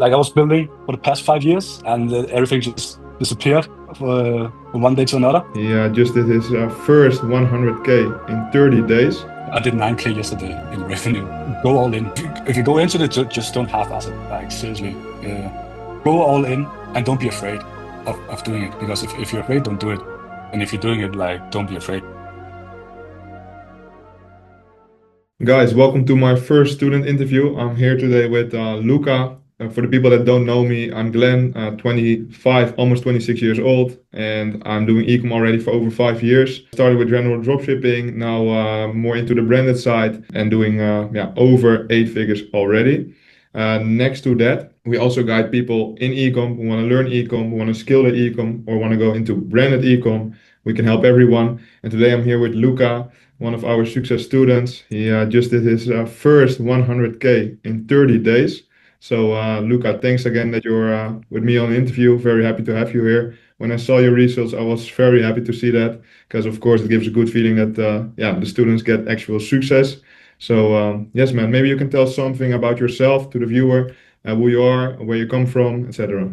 like I was building for the past 5 years, and everything just disappeared from one day to another. He just did his first 100K in 30 days. I did 9K yesterday in revenue. Go all in. If you go into it, just don't half-ass it. Like seriously, go all in and don't be afraid of doing it. Because if you're afraid, don't do it. And if you're doing it, like don't be afraid. Guys, welcome to my first student interview. I'm here today with Luca. For the people that don't know me, I'm Glenn, 25, almost 26 years old, and I'm doing Ecom already for over 5 years. Started with general dropshipping, now more into the branded side and doing over 8 figures already. Next to that, we also guide people in Ecom who want to learn Ecom, who want to scale their Ecom, or want to go into branded Ecom. We can help everyone. And today I'm here with Luca, one of our success students. He just did his first 100K in 30 days. So, Luca, thanks again that you're with me on the interview. Very happy to have you here. When I saw your results, I was very happy to see that because, of course, it gives a good feeling that the students get actual success. So, yes, man, maybe you can tell something about yourself to the viewer, who you are, where you come from, etc.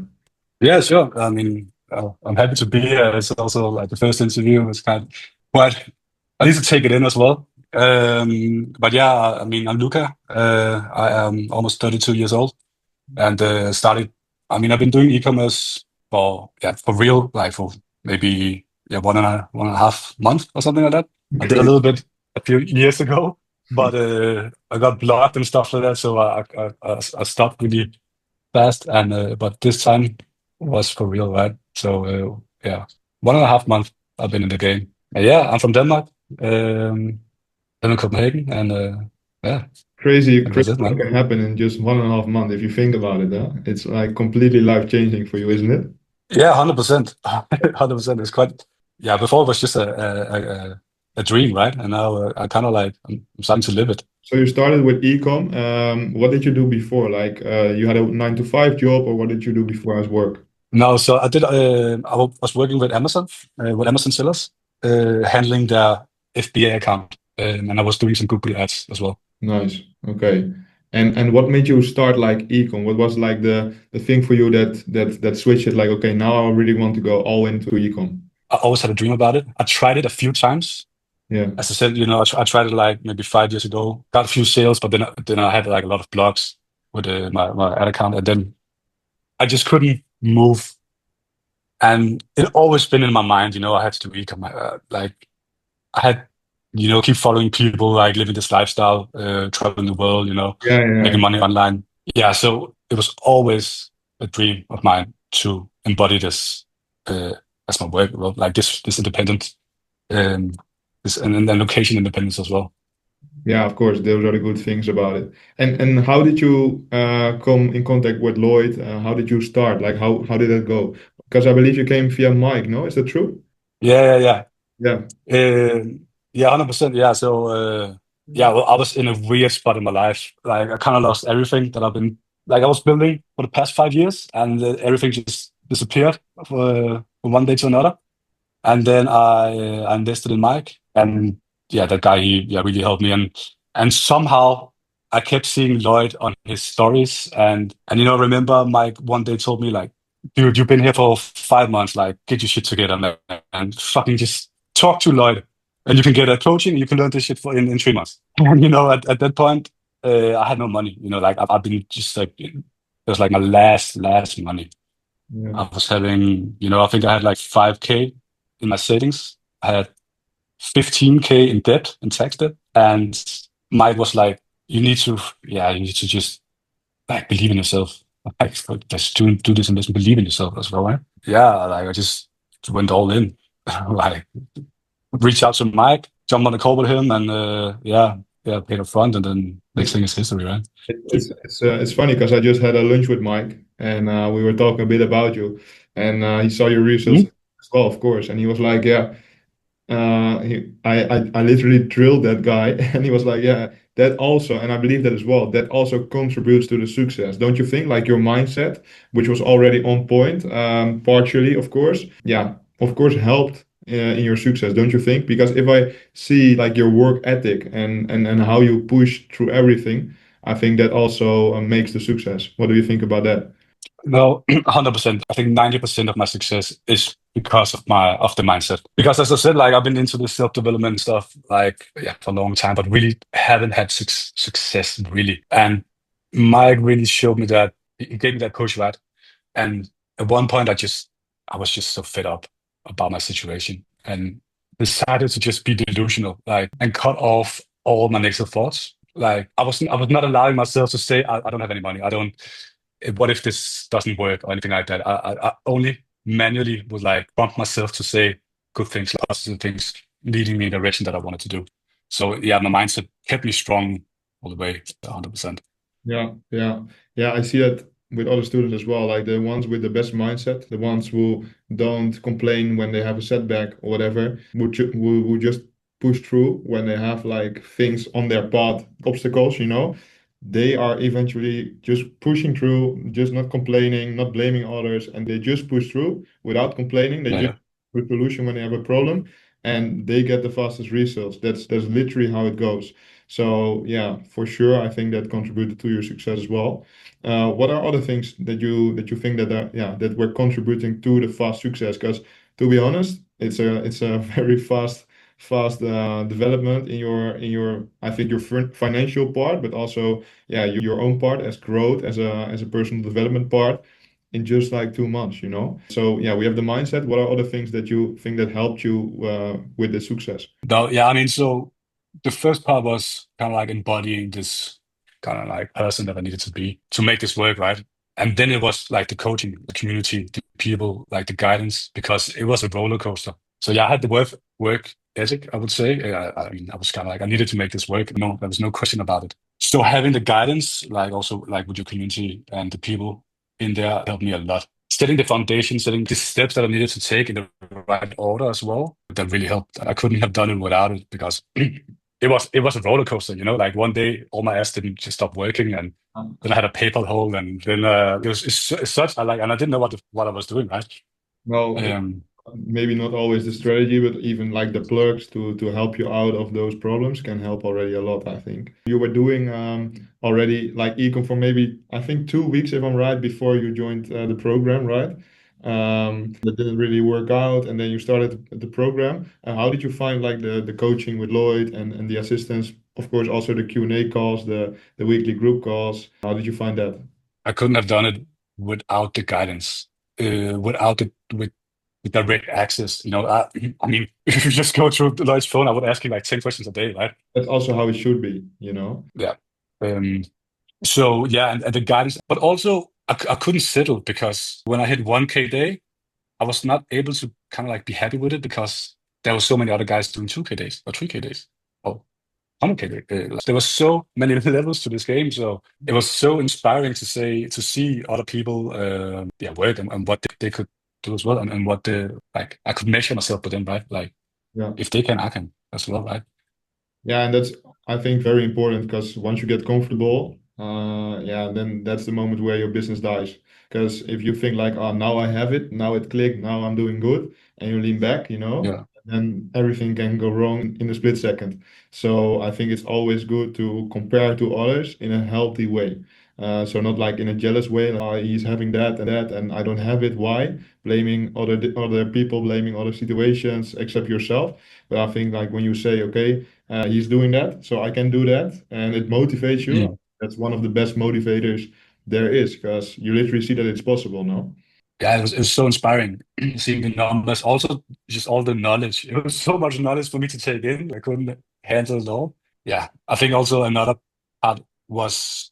Yeah, sure. I mean, I'm happy to be here. It's also like the first interview. It's kind of quite. I need to take it in as well. But yeah, I mean, I'm Luca. I am almost 32 years old, and started. I mean, I've been doing e-commerce for real, like for maybe 1.5 months or something like that. I did a Crazy. little bit a few years ago, but I got blocked and stuff like that, so I stopped really fast. And but this time was for real, right? So 1.5 months I've been in the game. And yeah, I'm from Denmark. Live in Copenhagen, and yeah, Crazy, and that's crazy it, what man. can happen in just 1.5 months if you think about it, huh? It's like completely life-changing for you, isn't it? Yeah, 100%. 100%. It's quite, yeah, before it was just a dream, right? And now I kind of like, I'm starting to live it. So you started with ecom. What did you do before? Like you had a 9 to 5 job, or what did you do before as work? No, so was working with Amazon sellers, handling their FBA account. And I was doing some Google ads as well. Nice. Okay. And what made you start like ecom? What was like the thing for you that switched it like, okay, now I really want to go all into ecom. I always had a dream about it. I tried it a few times. Yeah. As I said, I tried it like maybe 5 years ago, got a few sales, but then I had like a lot of blocks with my ad account, and then I just couldn't move. And it always been in my mind, I had to do ecom. Like I had, keep following people like living this lifestyle, traveling the world, Yeah, yeah. making money online. Yeah, so it was always a dream of mine to embody this as my work, well, like this independent, um, this and then location independence as well. Yeah, of course, those are the good things about it. And how did you come in contact with Lloyd? How did you start? Like how did that go? Because I believe you came via Mike, no? Is that true? Yeah, yeah, Yeah. yeah. Yeah, 100%. Yeah. So, well, I was in a weird spot in my life. Like, I kind of lost everything that I was building for the past 5 years, and everything just disappeared from one day to another. And then I invested in Mike, and yeah, that guy, he really helped me. And somehow I kept seeing Lloyd on his stories, and remember Mike one day told me like, dude, you've been here for 5 months, like, get your shit together, man, and fucking just talk to Lloyd, and you can get a coaching, you can learn this shit in 3 months. And at that point, I had no money. Like I've been just like, it was like my last money. Yeah. I was having, I think I had like 5K in my savings. I had 15K in debt, in tax debt. And Mike was like, you need to just like believe in yourself. Like, just do this investment, believe in yourself as well, right? Yeah, like I just went all in. Like reach out to Mike, jump on the call with him, and paid up front, and then next thing is history, right? It's funny because I just had a lunch with Mike and we were talking a bit about you and he saw your results Mhm. as well, of course, and he was like, yeah, I literally drilled that guy and he was like, yeah, that also, and I believe that as well, that also contributes to the success, don't you think? Like your mindset, which was already on point, partially, of course, yeah, of course, helped in your success, don't you think? Because if I see like your work ethic and how you push through everything, I think that also makes the success. What do you think about that? No, 100%. I think 90% of my success is because of the mindset. Because as I said, like I've been into the self-development stuff like yeah for a long time, but really haven't had success really. And Mike really showed me that he gave me that push, right? And at one point I was just so fed up about my situation and decided to just be delusional, like and cut off all my negative thoughts. Like I was not allowing myself to say I don't have any money. I don't what if this doesn't work or anything like that. I only manually would like prompt myself to say good things, positive things, leading me in the direction that I wanted to do. So yeah, my mindset kept me strong all the way, 100%. Yeah, yeah, yeah. I see that with other students as well. Like the ones with the best mindset, the ones who don't complain when they have a setback or whatever, who just push through when they have like things on their path, obstacles, they are eventually just pushing through, just not complaining, not blaming others, and they just push through without complaining. They Yeah, just yeah. with solution when they have a problem, and they get the fastest results. That's literally how it goes. So yeah, for sure, I think that contributed to your success as well. What are other things that you think that are, yeah, that were contributing to the fast success? Because to be honest, it's a very fast development in your I think your financial part, but also yeah your own part as growth as a personal development part in just like 2 months. So yeah, we have the mindset. What are other things that you think that helped you with the success? No, yeah, I mean, so the first part was kind of like embodying this kind of like person that I needed to be to make this work, right? And then it was like the coaching, the community, the people, like the guidance, because it was a roller coaster. So yeah, I had the work ethic, I would say. I mean, I was kind of like I needed to make this work. No, there was no question about it. So having the guidance, like also like with your community and the people in there helped me a lot. Setting the foundation, setting the steps that I needed to take in the right order as well. That really helped. I couldn't have done it without it because it was a roller coaster, Like one day all my ass didn't just stop working and then I had a PayPal hole and then it's such I like and I didn't know what I was doing, right? Well, Um maybe not always the strategy, but even like the plugs to help you out of those problems can help already a lot, I think. You were doing already like ecom for maybe I think 2 weeks, if I'm right, before you joined the program, right? That didn't really work out, and then you started the program. How did you find like the coaching with Lloyd and the assistance? Of course, also the Q&A calls, the weekly group calls. How did you find that? I couldn't have done it without the guidance, without the with direct access. I mean, if you just go through Lloyd's phone, I would ask him like 10 questions a day, right? That's also how it should be. Yeah. Um, so yeah, and the guidance, but also I couldn't settle because when I hit 1K day, I was not able to kind of like be happy with it because there were so many other guys doing 2K days or 3K days. Oh, 100K day. There were so many levels to this game. So it was so inspiring to see other people yeah, work and what they could do as well and what the like I could measure myself with them, right? Like Yeah. if they can, I can as well, right? Yeah, and that's I think very important because once you get comfortable, yeah, then that's the moment where your business dies. Because if you think like, oh, now I have it, now it clicked, now I'm doing good, and you lean back, Yeah. then everything can go wrong in a split second. So I think it's always good to compare to others in a healthy way. So not like in a jealous way, like, oh, he's having that, and I don't have it. Why? Blaming other people, blaming other situations, except yourself. But I think like when you say, okay, he's doing that, so I can do that, and it motivates you. Mm. That's one of the best motivators there is, because you literally see that it's possible, no? Yeah, it was so inspiring seeing the numbers, also just all the knowledge. It was so much knowledge for me to take in. I couldn't handle it all. Yeah, I think also another part was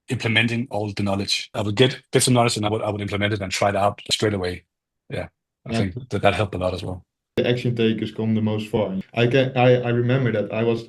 implementing all the knowledge. I would get some knowledge and I would implement it and try it out straight away. Yeah, I Yeah, think that helped a lot as well. the action takers come the most far. I remember that I was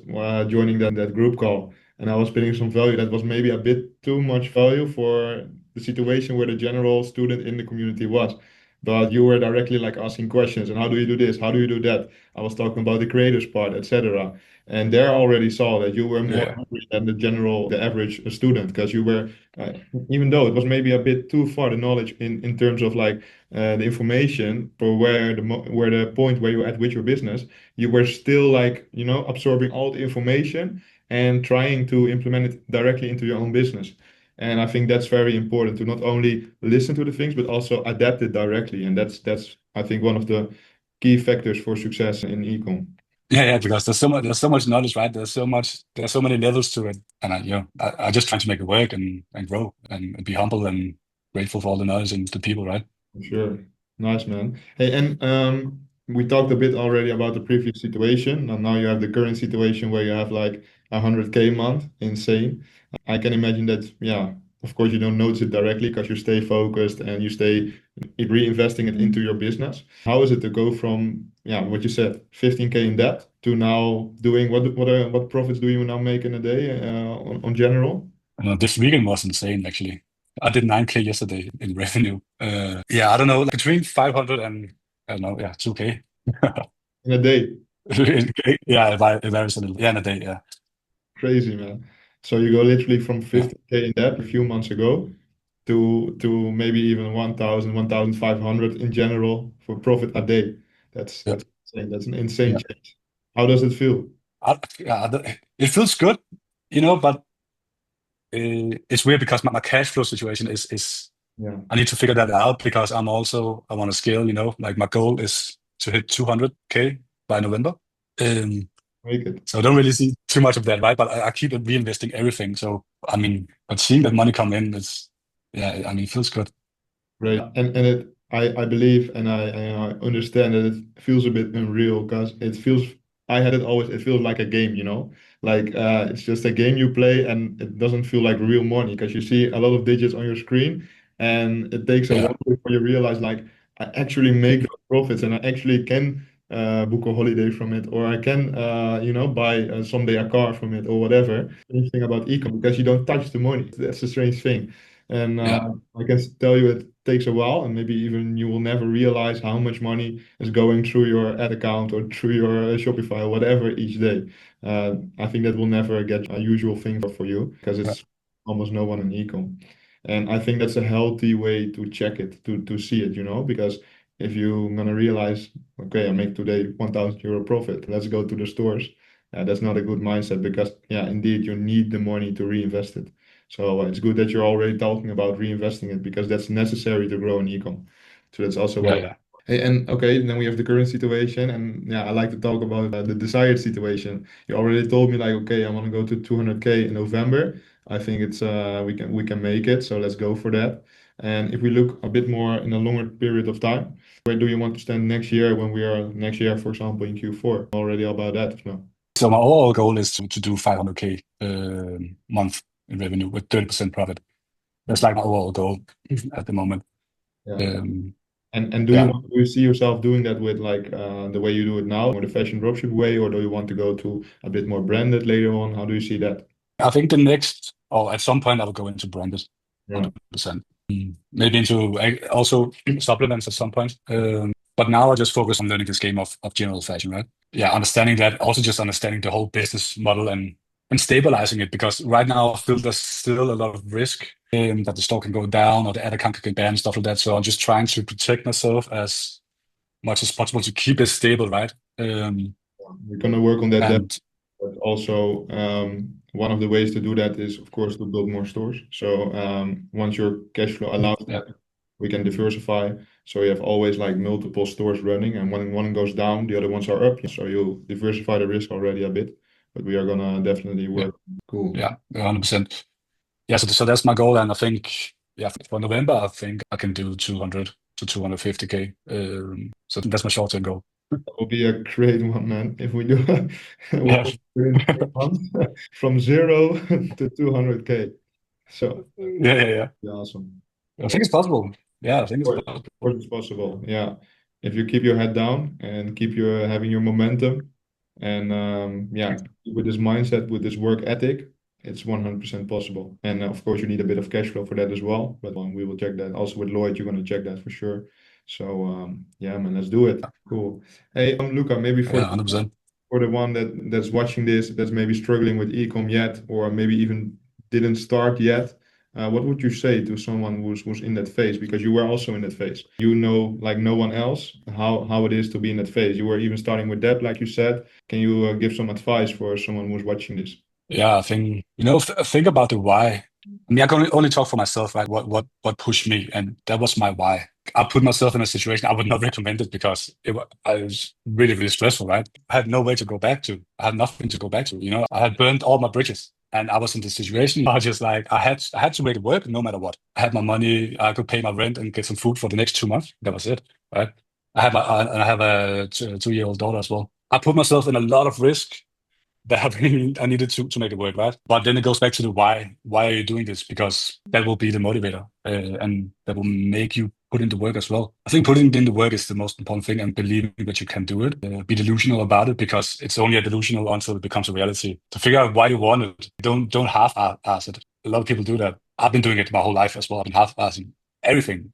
joining that group call, and I was spending some value that was maybe a bit too much value for the situation where the general student in the community was. But you were directly like asking questions, and how do you do this? How do you do that? I was talking about the creators part, etc. And there I already saw that you were more Yeah, hungry than the average student, because you were, uh, even though it was maybe a bit too far, the knowledge in terms of like the information for where the point where you're at with your business, you were still like, absorbing all the information and trying to implement it directly into your own business. And I think that's very important to not only listen to the things, but also adapt it directly. And that's I think one of the key factors for success in ecom. Yeah, because there's so much knowledge, right? There's so many levels to it, and I just trying to make it work and grow and be humble and grateful for all the knowledge and the people, right? For sure. Nice, man. Hey, and we talked a bit already about the previous situation, and now you have the current situation where you have like 100K month. Insane. I can imagine that, yeah, of course you don't notice it directly because you stay focused and you stay reinvesting it into your business. How is it to go from, yeah, what you said, 15K in debt to now doing what profits do you now make in a day on general? This weekend was insane, actually. I did 9K yesterday in revenue. Yeah, I don't know, like between 500 and I don't know, yeah, 2K. In a day? Yeah, if I was a little, yeah, in a day, yeah. Crazy, man. So you go literally from Yeah, 50K in debt a few months ago to maybe even 1,000, 1,500 in general for profit a day. yeah, That's insane. That's an insane yeah. change. How does it feel? It feels good, but it's weird because my cash flow situation is Yeah, I need to figure that out because I want to scale, like my goal is to hit 200K by November. Um, make it. so I don't really see too much of that, right? But I keep reinvesting everything. So I mean, but seeing that money come in, yeah, I mean, it feels good. Right. And I believe and I understand that it feels a bit unreal because it feels I had it always it feels like a game, you know? Like it's just a game you play and it doesn't feel like real money because you see a lot of digits on your screen and it takes a Yeah, while before you realize like I actually make those profits and I actually can book a holiday from it or I can buy someday a car from it or whatever. Strange thing about ecom because you don't touch the money. That's a strange thing. And yeah, I can tell you it takes a while, and maybe even you will never realize how much money is going through your ad account or through your Shopify or whatever each day. I think that will never get a usual thing for you because yeah, it's almost no one in ecom. And I think that's a healthy way to check it, to see it, because if you're gonna realize, okay, I make today 1,000 euro profit, let's go to the stores. That's not a good mindset because, yeah, indeed, you need the money to reinvest it. So it's good that you're already talking about reinvesting it because that's necessary to grow in ecom. So that's also yeah, why. yeah. Hey, and okay, then we have the current situation, and yeah, I like to talk about the desired situation. You already told me like, okay, I want to go to 200K in November. I think it's we can make it, so let's go for that. And if we look a bit more in a longer period of time, where do you want to stand next year when we are next year, for example, in Q4? Already about that, no? So my overall goal is to do 500K month in revenue with 30% profit. That's like my overall goal at the moment. Yeah. Um, And yeah, do you see yourself doing that with like the way you do it now, or the fashion dropship way, or do you want to go to a bit more branded later on? How do you see that? I think the next, or at some point, I will go into branded, Yeah, 100%. Maybe into also supplements at some point. But now I just focus on learning this game of general fashion, right? Yeah, understanding that, also just understanding the whole business model and stabilizing it because right now I feel there's still a lot of risk that the store can go down or the ad account can get banned, stuff like that. So I'm just trying to protect myself as much as possible to keep it stable, right? we're gonna work on that. And But also, one of the ways to do that is, of course, to build more stores. So once your cash flow allows yeah, that, we can diversify. So you have always like multiple stores running, and when one goes down, the other ones are up. So you diversify the risk already a bit. But we are gonna definitely yeah, work. Cool. yeah, 100%. Yeah, so that's my goal, and I think yeah, for November I think I can do 200 to 250K. So that's my short-term goal. That will be a great one, man. If we do Yeah, within 3 months from zero to 200K. So yeah, yeah, yeah. yeah, awesome. I think it's possible. Yeah, I think it's Of possible. course it's possible. Yeah. If you keep your head down and keep your having your momentum and yeah, with this mindset, with this work ethic, it's 100% possible. And of course you need a bit of cash flow for that as well. But we will check that. Also with Lloyd, you're gonna check that for sure. So yeah, man, let's do it. Cool. Hey, Luca, maybe Yeah, 100%. for the one that's watching this, that's maybe struggling with ecom yet, or maybe even didn't start yet, what would you say to someone who's in that phase? Because you were also in that phase. You know, like no one else, how it is to be in that phase. You were even starting with that, like you said. Can you give some advice for someone who's watching this? Yeah, I think think about the why. I mean, I can only talk for myself, right? What pushed me, and that was my why. I put myself in a situation I would not recommend it because I was really, really stressful, right? I had no way to go back to. I had nothing to go back to. I had burned all my bridges, and I was in this situation. I was just like, I had to make it work no matter what. I had my money. I could pay my rent and get some food for the next 2 months. That was it, right? I have a 2-year-old daughter as well. I put myself in a lot of risk that I needed to make it work, right? But then it goes back to the why. Why are you doing this? Because that will be the motivator, and that will make you put in the work as well. I think putting in the work is the most important thing, and believing that you can do it. Be delusional about it because it's only a delusional until it becomes a reality. To figure out why you want it, don't half-ass it. A lot of people do that. I've been doing it my whole life as well. I've been half-assing everything,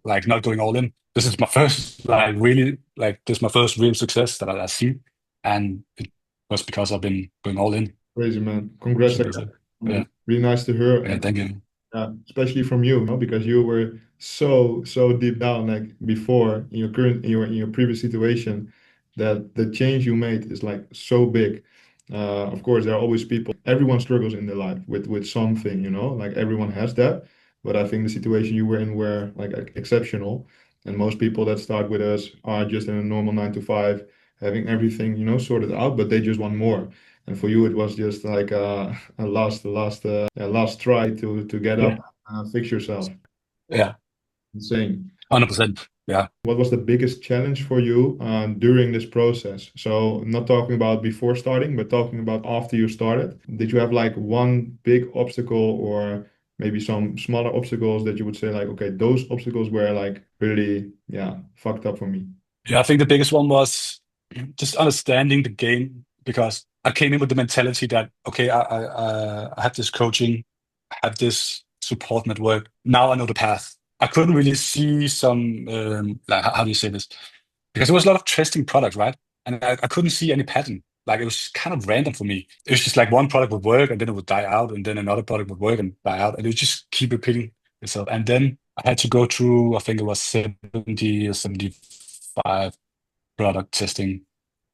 like not going all in. This is my first, this is my first real success that I see, and it was because I've been going all in. Crazy, man. Congrats Should be said. again. I Yeah. mean, really nice to hear, Yeah. and Thank you. especially from you, because you were so deep down, like before in your current in your previous situation, that the change you made is like so big. Of course, there are always people. Everyone struggles in their life with something, like everyone has that. But I think the situation you were in were like exceptional, and most people that start with us are just in a normal 9 to 5, having everything, sorted out, but they just want more. And for you, it was just like a last try to get Yeah. up, fix yourself. Yeah. Insane. 100%. Yeah. What was the biggest challenge for you during this process? So not talking about before starting, but talking about after you started. Did you have like one big obstacle or maybe some smaller obstacles that you would say like, okay, those obstacles were like really, yeah, fucked up for me? Yeah. I think the biggest one was just understanding the game because I came in with the mentality that, okay, I have this coaching, I have this support network. Now I know the path. I couldn't really see some, like, how do you say this? Because there was a lot of testing products, right? And I couldn't see any pattern. Like it was kind of random for me. It was just like one product would work and then it would die out, and then another product would work and die out, and it would just keep repeating itself. And then I had to go through, I think it was 70 or 75 product testing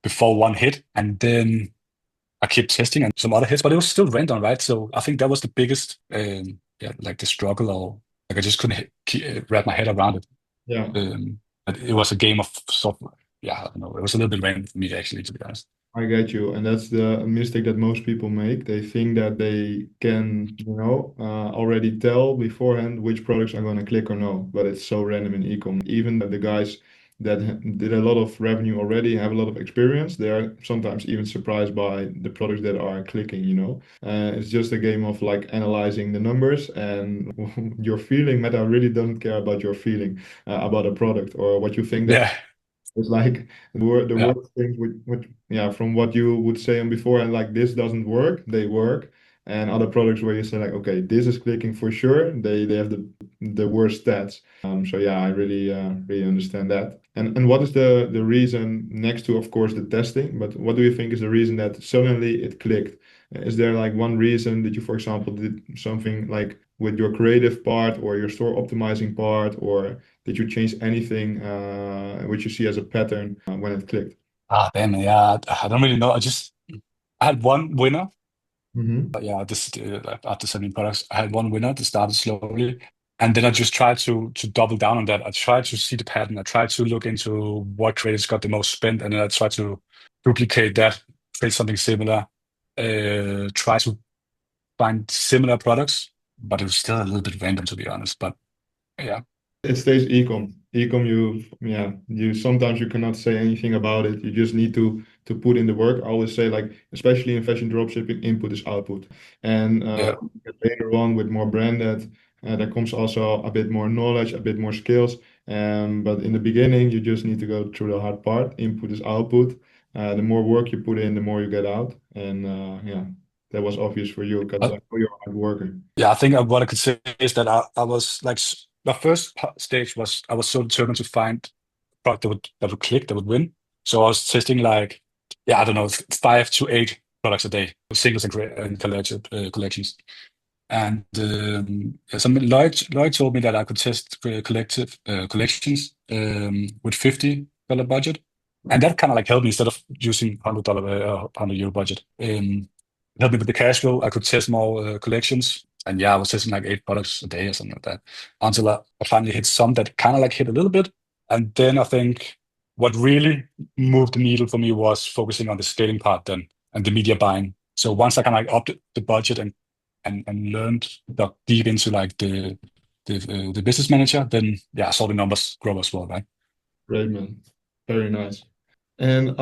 before one hit, and then I kept testing and some other hits, but it was still random, right? So I think that was the biggest, yeah, like the struggle, or like I just couldn't wrap my head around it. Yeah. But it was a game of software. Yeah, I don't know. It was a little bit random for me actually, to be honest. I get you, and that's the mistake that most people make. They think that they can, already tell beforehand which products are going to click or no, but it's so random in ecom. Even the guys that did a lot of revenue already, have a lot of experience, they are sometimes even surprised by the products that are clicking. It's just a game of like analyzing the numbers, and your feeling, Meta really doesn't care about your feeling about a product or what you think that Yeah, it's like the yeah, worst things which yeah, from what you would say on before, and like this doesn't work, they work. And other products where you say like, okay, this is clicking for sure, they have the worst stats. So yeah, I really understand that. And what is the reason next to, of course, the testing, but what do you think is the reason that suddenly it clicked? Is there like one reason that you, for example, did something like with your creative part or your store optimizing part, or did you change anything which you see as a pattern when it clicked? ah, damn, yeah. I don't really know. I had one winner. Hmm. But yeah, this after 17 products, I had one winner that started slowly, and then I just tried to double down on that. I tried to see the pattern. I tried to look into what creators got the most spent, and then I tried to duplicate that, create something similar, try to find similar products, but it was still a little bit random, to be honest. But yeah, It stays ecom. Ecom, you sometimes you cannot say anything about it. You just need to put in the work. I always say like, especially in fashion dropshipping, input is output. And yeah. later on with more branded, there comes also a bit more knowledge, a bit more skills. But in the beginning, you just need to go through the hard part. Input is output. The more work you put in, the more you get out. And yeah, that was obvious for you because I Uh, know you're a hard worker. yeah, I think what I could say is that I was like, the first stage was I was so determined to find product that would click, that would win. So I was testing like, yeah, I don't know, 5 to 8 products a day, singles and collections. And yeah, Lloyd told me that I could test collections with $50 budget, and that kind of like helped me instead of using $100 €100 budget. It helped me with the cash flow. I could test more collections, And yeah, I was testing like 8 products a day or something like that until I finally hit some that kind of like hit a little bit. And then I think what really moved the needle for me was focusing on the scaling part then and the media buying. So once I kind of like upped the budget and learned, got deep into like the business manager, then yeah, I saw the numbers grow as well, right? Great, man. Very nice. And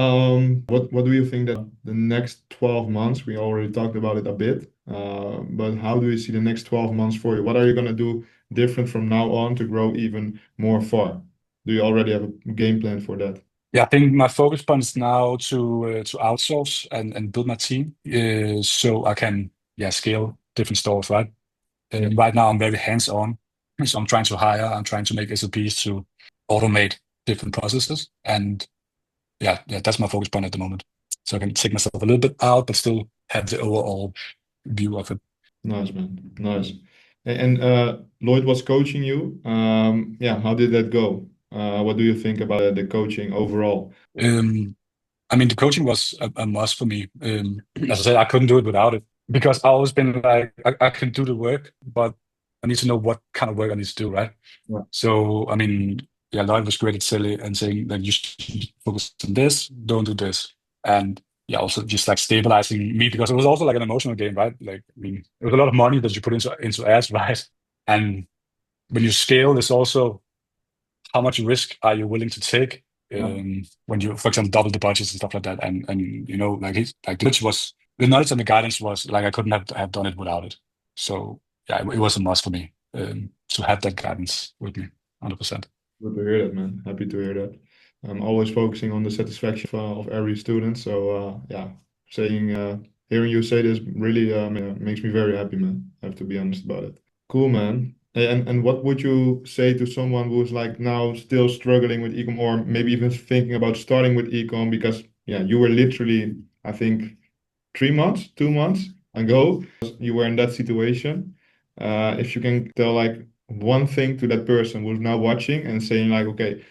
what do you think that the next 12 months, we already talked about it a bit, but how do you see the next 12 months for you? What are you going to do different from now on to grow even more far? Do you already have a game plan for that? Yeah, I think my focus point is now to outsource and build my team, so I can scale different stores, right? Yeah, Right now I'm very hands-on, so I'm trying to hire, I'm trying to make SOPs to automate different processes, and yeah, that's my focus point at the moment. So I can take myself a little bit out, but still have the overall view of it. nice, man. Nice. And Lloyd was coaching you. Yeah, how did that go? What do you think about the coaching overall? Um, I mean, the coaching was a must for me. As I said, I couldn't do it without it because I always been like, I can do the work, but I need to know what kind of work I need to do, right? Yeah. So, I mean, yeah, Lloyd was great at selling and saying that you should focus on this, don't do this. And yeah, also just like stabilizing me because it was also like an emotional game, right? Like, I mean, it was a lot of money that you put into ads, right? And when you scale, there's also how much risk are you willing to take Yeah. when you, for example, double the budgets and stuff like that. And like the knowledge and the guidance was like I couldn't have done it without it. So yeah, it was a must for me to have that guidance with me, 100%. Good to hear that, man. Happy to hear that. I'm always focusing on the satisfaction of every student. So yeah, saying hearing you say this really makes me very happy, man. I have to be honest about it. Cool, man. And what would you say to someone who's like now still struggling with ecom or maybe even thinking about starting with ecom because yeah, you were literally, I think, 3 months, 2 months ago, you were in that situation. If you can tell like one thing to that person who's now watching and saying like, okay,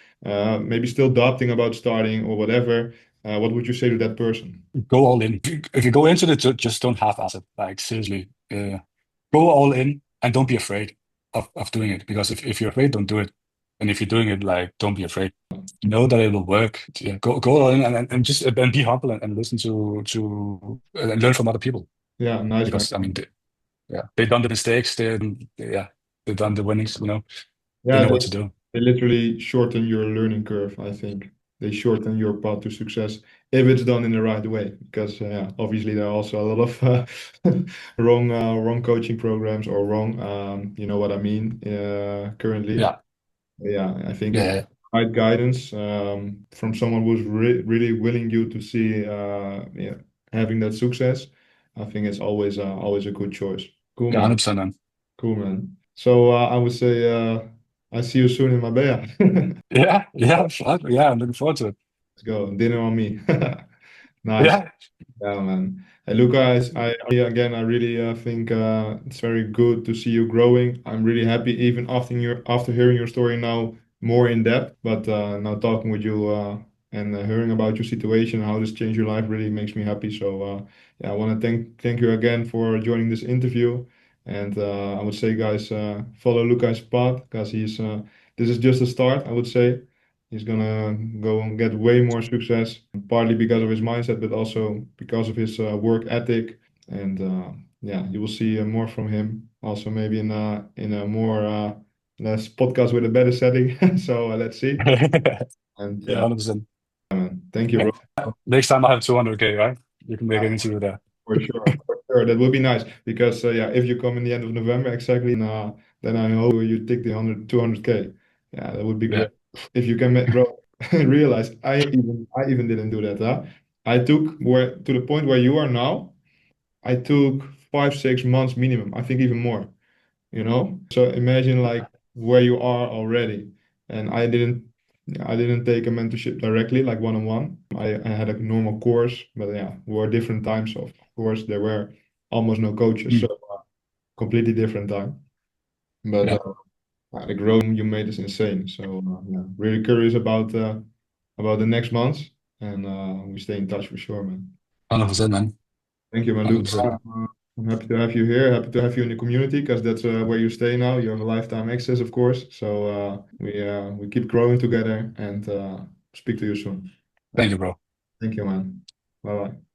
maybe still doubting about starting or whatever, what would you say to that person? Go all in. If you go into it, just don't half-ass it. Like seriously, go all in and don't be afraid of doing it. Because if you're afraid, don't do it. And if you're doing it, like don't be afraid. Know that it will work. Yeah, go all in and just and be humble and listen to and learn from other people. Yeah, nice, man. Because I mean, they've done the mistakes. They've done the winnings. They Yeah, know what to do. they literally shorten your learning curve, I think. They shorten your path to success if it's done in the right way. Because yeah, obviously there are also a lot of wrong coaching programs or wrong, you know what I mean, currently. Yeah, Yeah, I think if yeah, right guidance from someone who's really willing you to see yeah, having that success, I think it's always a good choice. Cool, yeah, man. 100%, man. Cool, man. So I would say I see you soon in Marbella. Let's Yeah, yeah, fuck, yeah. I'm looking forward to it. go. Dinner on me. Nice. Yeah. Yeah, man. Hey, Luca, again, I really think it's very good to see you growing. I'm really happy, even after hearing your story now more in depth. But now talking with you and hearing about your situation, how this changed your life, really makes me happy. So yeah, I want to thank you again for joining this interview. And I would say, guys, follow Luca's path because this is just a start. I would say he's gonna go and get way more success partly because of his mindset, but also because of his work ethic. And yeah, you will see more from him. Also, maybe in a more less podcast with a better setting. So let's see. And Yeah, 100%. thank you, Yeah. bro. Next time I have 200K, right? You can make Yeah, an interview there. for sure, for sure. That would be nice because yeah, if you come in the end of November exactly, then I hope you tick the 200K. Yeah, that would be Yeah. great. If you can, bro, realize I even didn't do that. Huh? I took where to the point where you are now. I took 5, 6 months minimum. I think even more. So imagine like where you are already. And I didn't take a mentorship directly, like one-on-one. I had a normal course, but yeah, were different times. So of course, there were almost no coaches, so Mm. completely different time. But Yeah. the growth you made is insane. So yeah, really curious about the next months, and we stay in touch for sure, man. 100%, man. Thank you, man, Luke. 100%. I'm happy to have you here. Happy to have you in the community because that's where you stay now. You have a lifetime access, of course. So we keep growing together and speak to you soon. Thank you, bro. Thank you, man. Bye bye.